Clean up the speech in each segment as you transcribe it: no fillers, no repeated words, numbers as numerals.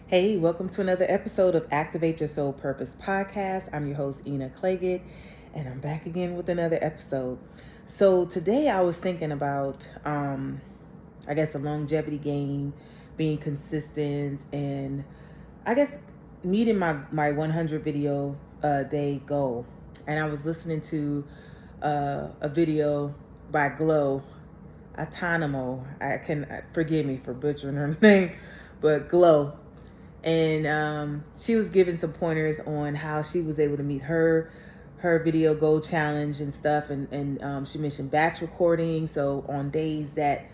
Hey, welcome to another episode of Activate Your Soul Purpose podcast. I'm your host, Claggette, and I'm back again with another episode. So today I was thinking about, I guess, a longevity game, being consistent, and I guess meeting my 100 video day goal. And I was listening to a video by Glow, Autonomo. Forgive me for butchering her name, but Glow. And she was giving some pointers on how she was able to meet her video goal challenge and stuff. And she mentioned batch recording. So on days that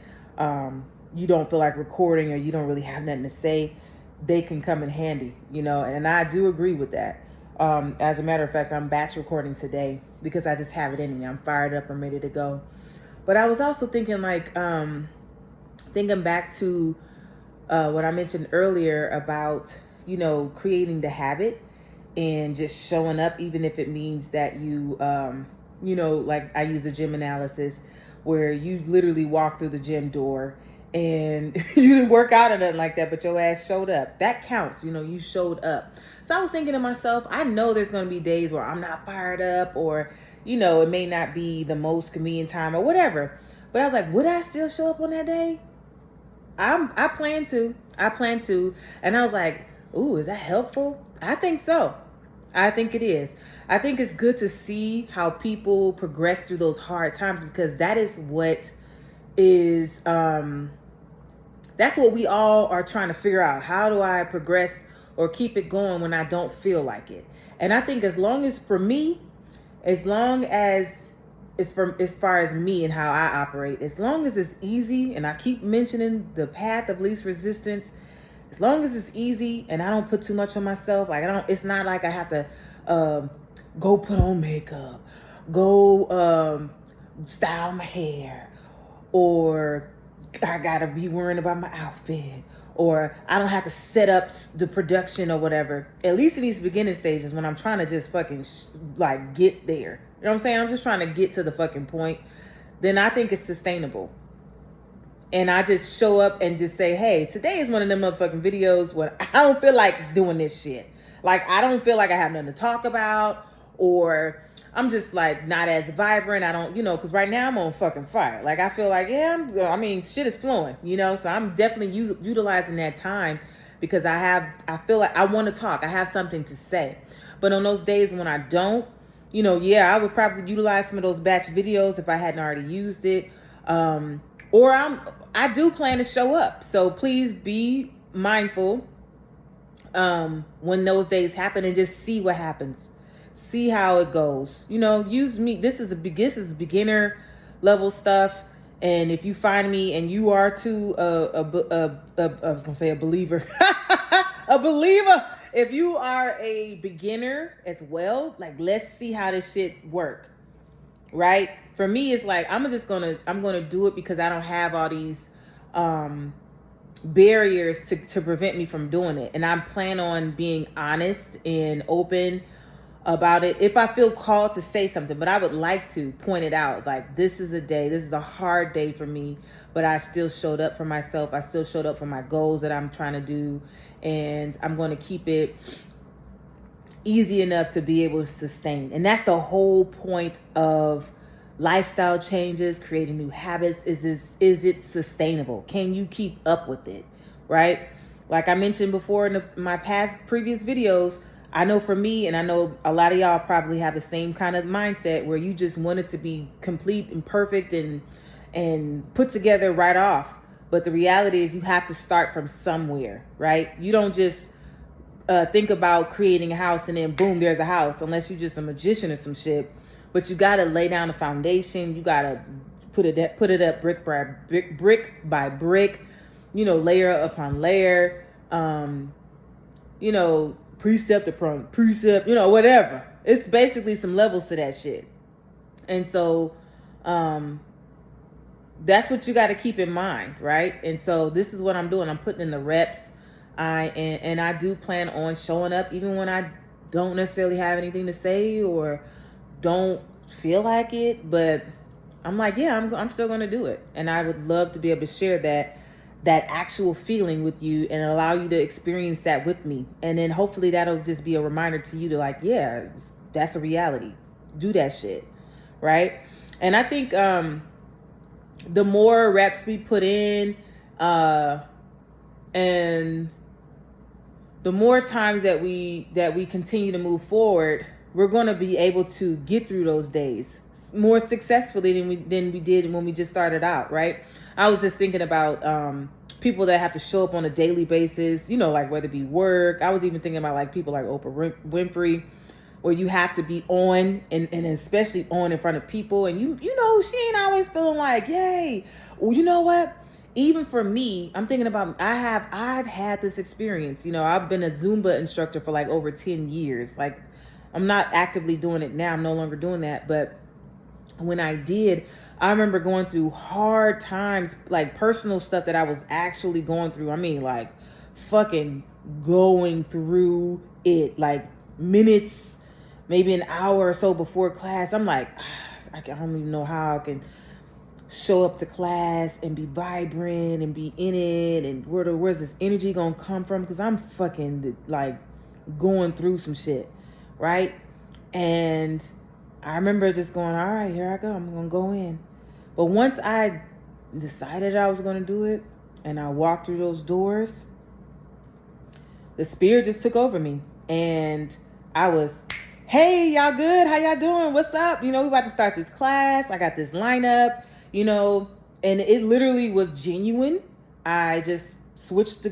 you don't feel like recording or you don't really have nothing to say, they can come in handy, and I do agree with that. As a matter of fact, I'm batch recording today because I just have it in me. I'm fired up. I'm ready to go. But I was also thinking thinking back to what I mentioned earlier about, creating the habit and just showing up, even if it means that you, like I use a gym analysis where you literally walk through the gym door and you didn't work out or nothing like that, but your ass showed up. That counts, you showed up. So I was thinking to myself, I know there's going to be days where I'm not fired up or, it may not be the most convenient time or whatever. But I was like, would I still show up on that day? I plan to. And I was like, ooh, is that helpful? I think so. I think it is. I think it's good to see how people progress through those hard times, because that is what is, that's what we all are trying to figure out. How do I progress or keep it going when I don't feel like it? And I think as far as me and how I operate, as long as it's easy, and I keep mentioning the path of least resistance, as long as it's easy and I don't put too much on myself, it's not like I have to go put on makeup, go style my hair, or I gotta be worrying about my outfit, or I don't have to set up the production or whatever. At least in these beginning stages, when I'm trying to just fucking get there. You know what I'm saying? I'm just trying to get to the fucking point. Then I think it's sustainable. And I just show up and just say, hey, today is one of them motherfucking videos where I don't feel like doing this shit. Like, I don't feel like I have nothing to talk about, or I'm just not as vibrant. I don't, because right now I'm on fucking fire. Like, I feel like, shit is flowing, so I'm definitely utilizing that time because I feel like I want to talk. I have something to say. But on those days when I don't, I would probably utilize some of those batch videos if I hadn't already used it. Or I do plan to show up. So please be mindful when those days happen and just see what happens. See how it goes. Use me. This is beginner level stuff. And if you find me and you are too I was gonna say a believer, a believer. If you are a beginner as well, let's see how this shit work. Right? For me, it's I'm gonna do it because I don't have all these barriers to prevent me from doing it. And I plan on being honest and open about it if I feel called to say something. But I would like to point it out, this is a hard day for me, but I still showed up for myself. I still showed up for my goals that I'm trying to do, and I'm going to keep it easy enough to be able to sustain. And that's the whole point of lifestyle changes, creating new habits. Is it sustainable? Can you keep up with it? Right? Like I mentioned before in my previous videos, I know for me, and I know a lot of y'all probably have the same kind of mindset where you just want it to be complete and perfect and put together right off. But the reality is you have to start from somewhere, right? You don't just think about creating a house and then boom, there's a house, unless you're just a magician or some shit. But you got to lay down the foundation. You got to put it up brick by brick, layer upon layer, precept upon precept, whatever. It's basically some levels to that shit. And so that's what you got to keep in mind, right? And so this is what I'm doing. I'm putting in the reps. I do plan on showing up even when I don't necessarily have anything to say or don't feel like it, but I'm I'm still going to do it. And I would love to be able to share that that actual feeling with you and allow you to experience that with me. And then hopefully that'll just be a reminder to you to like, yeah, that's a reality. Do that shit. Right. And I think the more reps we put in, and the more times that we continue to move forward, we're going to be able to get through those days more successfully than we did when we just started out, right? I was just thinking about people that have to show up on a daily basis, you know, like whether it be work. I was even thinking about like people like Oprah Winfrey, where you have to be on and especially on in front of people. And you know, she ain't always feeling like, yay. Well, you know what? Even for me, I'm thinking about, I've had this experience. You know, I've been a Zumba instructor for like over 10 years. Like, I'm not actively doing it now. I'm no longer doing that. But when I did, I remember going through hard times, like personal stuff that I was actually going through. I mean, like fucking going through it, like minutes, maybe an hour or so before class. I'm like, I don't even know how I can show up to class and be vibrant and be in it, and where's this energy gonna come from? Because I'm fucking like going through some shit, right? And I remember just going, all right, here I go, I'm gonna go in. But once I decided I was gonna do it and I walked through those doors, the spirit just took over me. And I was, hey, y'all good? How y'all doing? What's up? You know, we about to start this class. I got this lineup, you know, and it literally was genuine. I just switched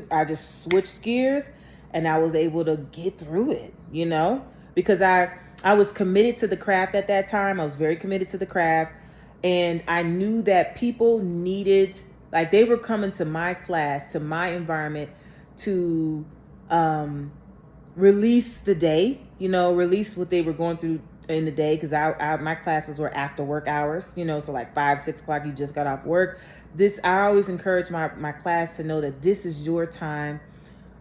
gears and I was able to get through it, you know, because I was committed to the craft at that time. I was very committed to the craft. And I knew that people needed, like they were coming to my class, to my environment to release the day, you know, release what they were going through in the day. Because my classes were after work hours, you know, so like 5-6 o'clock, you just got off work. I always encourage my class to know that this is your time.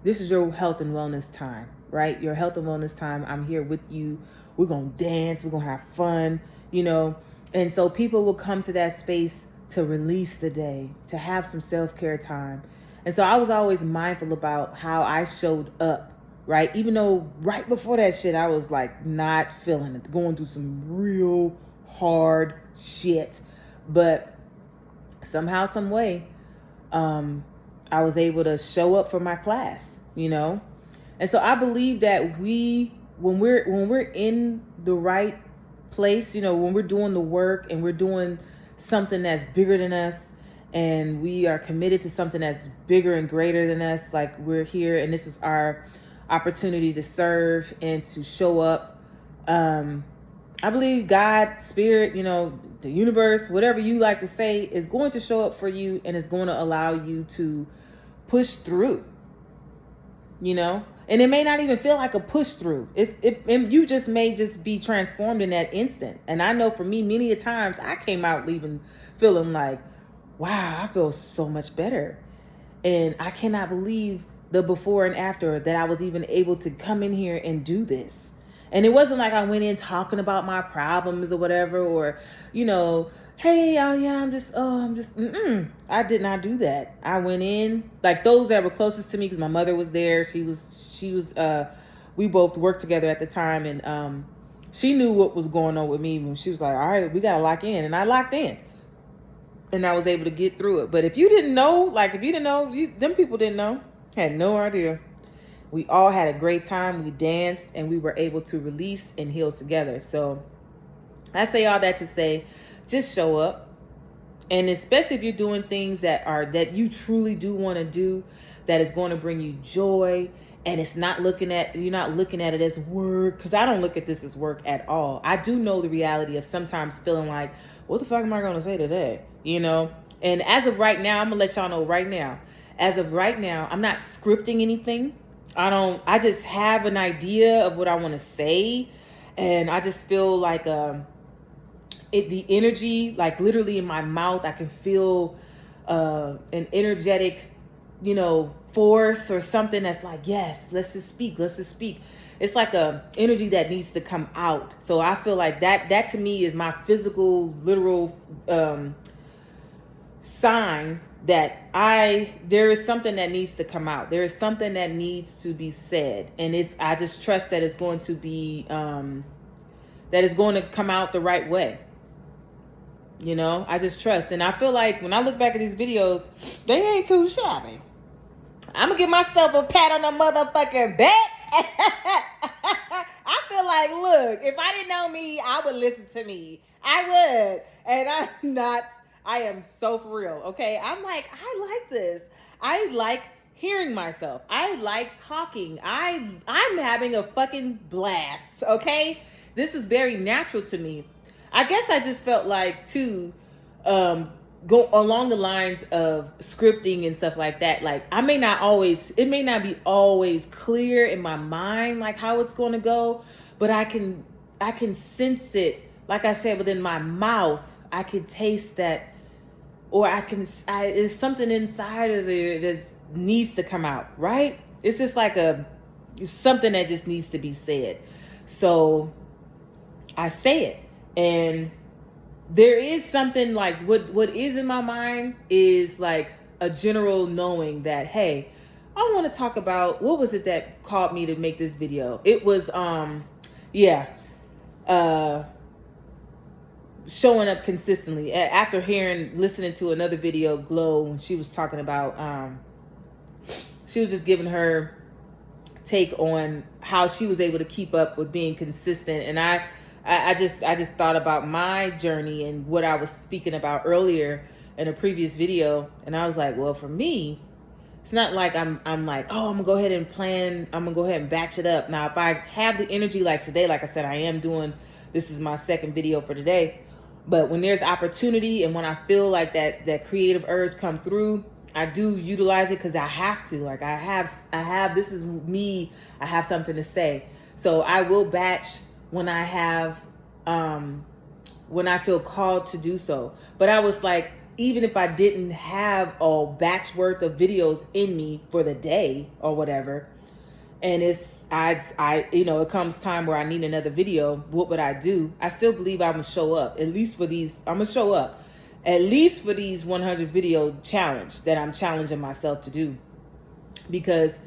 This is your health and wellness time, right? Your health and wellness time. I'm here with you. We're going to dance. We're going to have fun, you know. And so people will come to that space to release the day, to have some self-care time. And so I was always mindful about how I showed up, right? Even though right before that shit, I was like not feeling it, going through some real hard shit. But somehow, some way, I was able to show up for my class, you know? And so I believe that when we're in the right place, you know, when we're doing the work and we're doing something that's bigger than us and we are committed to something that's bigger and greater than us, like we're here and this is our opportunity to serve and to show up. I believe God, spirit, you know, the universe, whatever you like to say, is going to show up for you and is going to allow you to push through, you know? And it may not even feel like a push through. You just may just be transformed in that instant. And I know for me, many a times I came out leaving feeling like, wow, I feel so much better. And I cannot believe the before and after that I was even able to come in here and do this. And it wasn't like I went in talking about my problems or whatever, or, you know, hey, I'm just, I did not do that. I went in, like those that were closest to me, because my mother was there. She was, we both worked together at the time. And she knew what was going on with me. When she was like, all right, we got to lock in. And I locked in. And I was able to get through it. But if you didn't know, them people didn't know, had no idea. We all had a great time. We danced and we were able to release and heal together. So I say all that to say, just show up. And especially if you're doing things that you truly do want to do, that is going to bring you joy. And you're not looking at it as work. Because I don't look at this as work at all. I do know the reality of sometimes feeling like, what the fuck am I going to say today? You know? And as of right now, I'm going to let y'all know right now. As of right now, I'm not scripting anything. I just have an idea of what I want to say. And I just feel like the energy, like literally in my mouth, I can feel an energetic, you know, force or something that's like, yes, let's just speak. It's like a energy that needs to come out. So I feel like that to me is my physical, literal sign there is something that needs to come out. There is something that needs to be said. And I just trust that it's going to be, that it's going to come out the right way. You know, I just trust. And I feel like when I look back at these videos, they ain't too shabby. I'm going to give myself a pat on the motherfucking back. I feel like, look, if I didn't know me, I would listen to me. I would. And I am so for real. Okay. I'm like, I like this. I like hearing myself. I like talking. I'm having a fucking blast. Okay. This is very natural to me. I guess I just felt like too, go along the lines of scripting and stuff like that. Like it may not be always clear in my mind, like how it's going to go, but I can sense it. Like I said, within my mouth, I can taste that, or there's something inside of it that needs to come out, right? It's just like something that just needs to be said. So I say it. And there is something like what is in my mind is like a general knowing that, hey, I want to talk about, what was it that called me to make this video? It was, showing up consistently. After listening to another video, Glow, she was talking about, she was just giving her take on how she was able to keep up with being consistent. And I just thought about my journey and what I was speaking about earlier in a previous video. And I was like, well, for me, it's not like I'm like, oh, I'm gonna go ahead and batch it up. Now, if I have the energy like today, like I said, this is my second video for today. But when there's opportunity and when I feel like that creative urge come through, I do utilize it because I have to. Like I have, this is me. I have something to say. So I will batch when I have, when I feel called to do so. But I was like, even if I didn't have a batch worth of videos in me for the day or whatever, and it comes time where I need another video, what would I do? I still believe I'm gonna show up. I'm gonna show up at least for these 100 video challenge that I'm challenging myself to do, because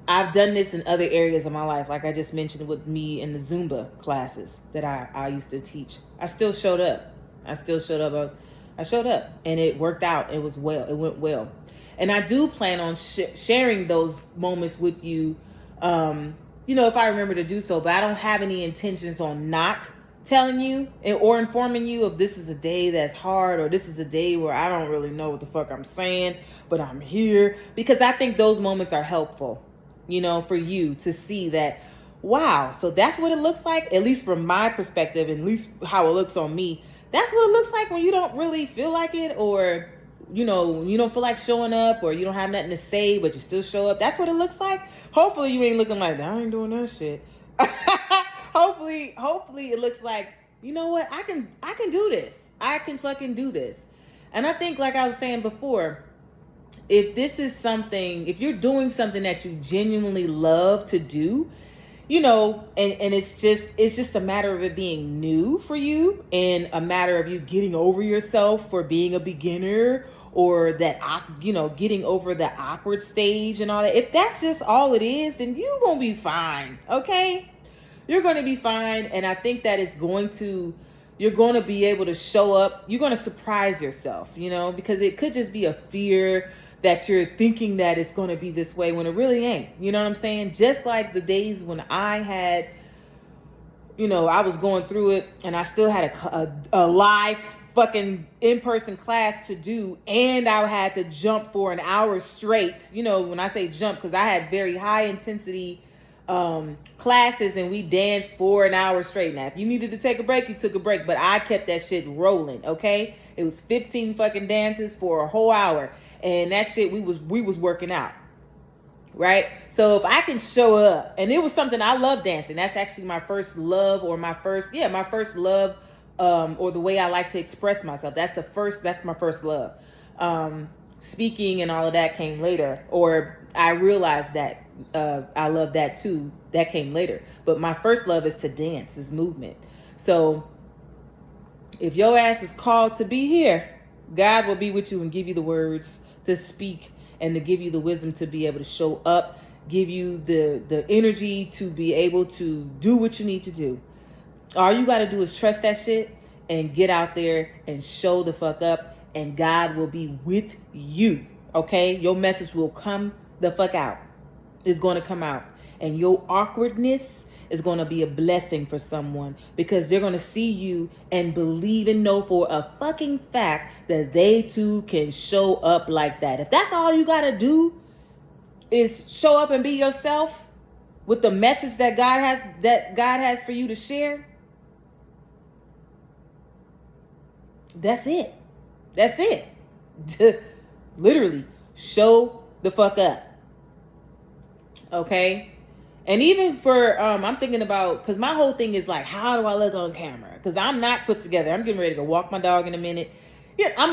I've done this in other areas of my life. Like I just mentioned with me in the Zumba classes that I used to teach. I still showed up. I showed up and it worked out. It went well. And I do plan on sharing those moments with you, if I remember to do so, but I don't have any intentions on not telling you or informing you if this is a day that's hard or this is a day where I don't really know what the fuck I'm saying, but I'm here, because I think those moments are helpful, for you to see that, wow, so that's what it looks like, at least from my perspective, at least how it looks on me. That's what it looks like when you don't really feel like it, or, you don't feel like showing up, or you don't have nothing to say, but you still show up. That's what it looks like. Hopefully you ain't looking like, I ain't doing that shit. Hopefully it looks like, you know what? I can do this. I can fucking do this. And I think, like I was saying before, if you're doing something that you genuinely love to do, and it's just a matter of it being new for you, and a matter of you getting over yourself for being a beginner, or that, getting over the awkward stage and all that. If that's just all it is, then you're going to be fine. Okay. You're going to be fine. And I think that you're going to be able to show up. You're going to surprise yourself, because it could just be a fear that you're thinking that it's going to be this way when it really ain't. You know what I'm saying? Just like the days when I had, I was going through it and I still had a live fucking in-person class to do, and I had to jump for an hour straight. When I say jump, because I had very high intensity classes, and we danced for an hour straight. Now, if you needed to take a break, you took a break, but I kept that shit rolling. Okay, it was 15 fucking dances for a whole hour, and that shit we was working out, right? So if I can show up, and it was something I love dancing. That's actually my first love, or my first love, or the way I like to express myself. That's my first love. Speaking and all of that came later, or I realized that I love that too. That came later. But my first love is to dance, is movement. So if your ass is called to be here, God will be with you and give you the words to speak and to give you the wisdom to be able to show up, give you the energy to be able to do what you need to do. All you got to do is trust that shit and get out there and show the fuck up, and God will be with you, okay? Your message will come the fuck out. It's going to come out. And your awkwardness is going to be a blessing for someone, because they're going to see you and believe and know for a fucking fact that they too can show up like that. If that's all you got to do is show up and be yourself with the message that God has for you to share, that's it. That's it. Literally, show the fuck up. Okay? And even for, I'm thinking about, because my whole thing is like, how do I look on camera? Because I'm not put together. I'm getting ready to go walk my dog in a minute. Yeah, I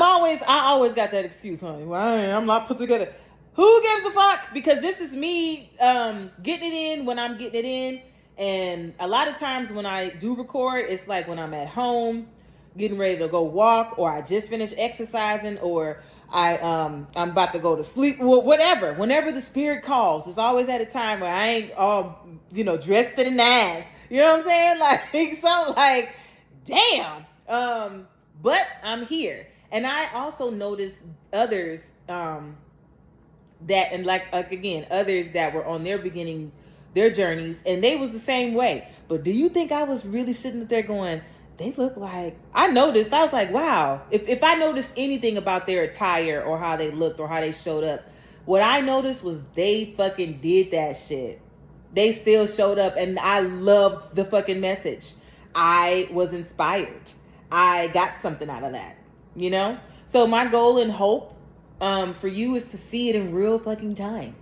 always got that excuse, honey. Well, I'm not put together. Who gives a fuck? Because this is me getting it in when I'm getting it in. And a lot of times when I do record, it's like when I'm at home, getting ready to go walk, or I just finished exercising, or I'm about to go to sleep, whatever. Whenever the spirit calls, it's always at a time where I ain't all, dressed to the nines. You know what I'm saying? Like, so like, damn. But I'm here. And I also noticed others, that, and like again, others that were on their journeys, and they was the same way. But do you think I was really sitting there going, they look like, I noticed, I was like, wow, if I noticed anything about their attire or how they looked or how they showed up, what I noticed was they fucking did that shit. They still showed up, and I loved the fucking message. I was inspired. I got something out of that, So my goal and hope for you is to see it in real fucking time,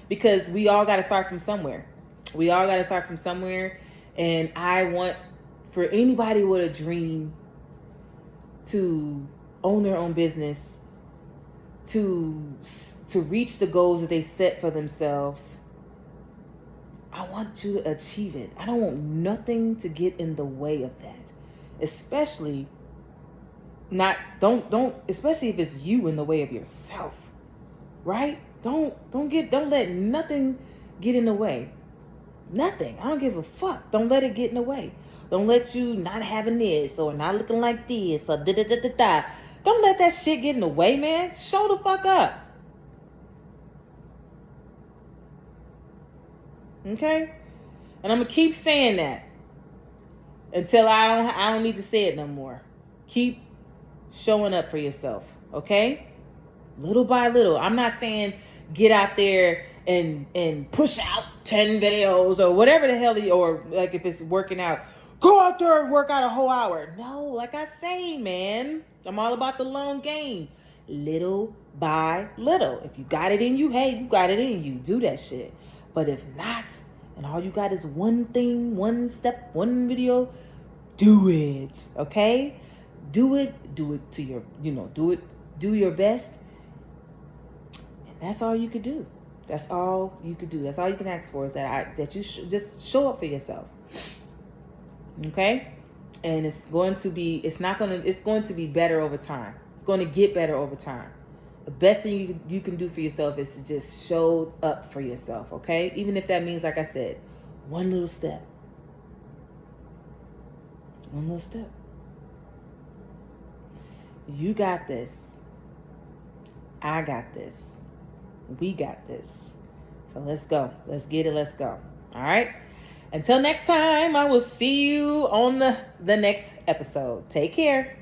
because we all got to start from somewhere. And I want for anybody with a dream to own their own business, to reach the goals that they set for themselves, I want you to achieve it. I don't want nothing to get in the way of that. Especially especially if it's you in the way of yourself. Right? Don't let nothing get in the way. Nothing. I don't give a fuck. Don't let it get in the way. Don't let you not having this or not looking like this or da-da-da-da-da. Don't let that shit get in the way, man. Show the fuck up. Okay? And I'm going to keep saying that until I don't need to say it no more. Keep showing up for yourself. Okay? Little by little. I'm not saying get out there and push out 10 videos or whatever the hell, or like if it's working out, go out there and work out a whole hour. No, like I say, man, I'm all about the long game. Little by little. If you got it in you, hey, you got it in you. Do that shit. But if not, and all you got is one thing, one step, one video, do it. Okay? Do it to your, do your best. And that's all you could do. That's all you could do. That's all you can ask for, is that you just show up for yourself. Okay? And it's going to be better over time. It's going to get better over time. The best thing you can do for yourself is to just show up for yourself, okay? Even if that means, like I said, one little step. One little step. You got this. I got this. We got this. So let's go. Let's get it. Let's go. All right? Until next time, I will see you on the next episode. Take care.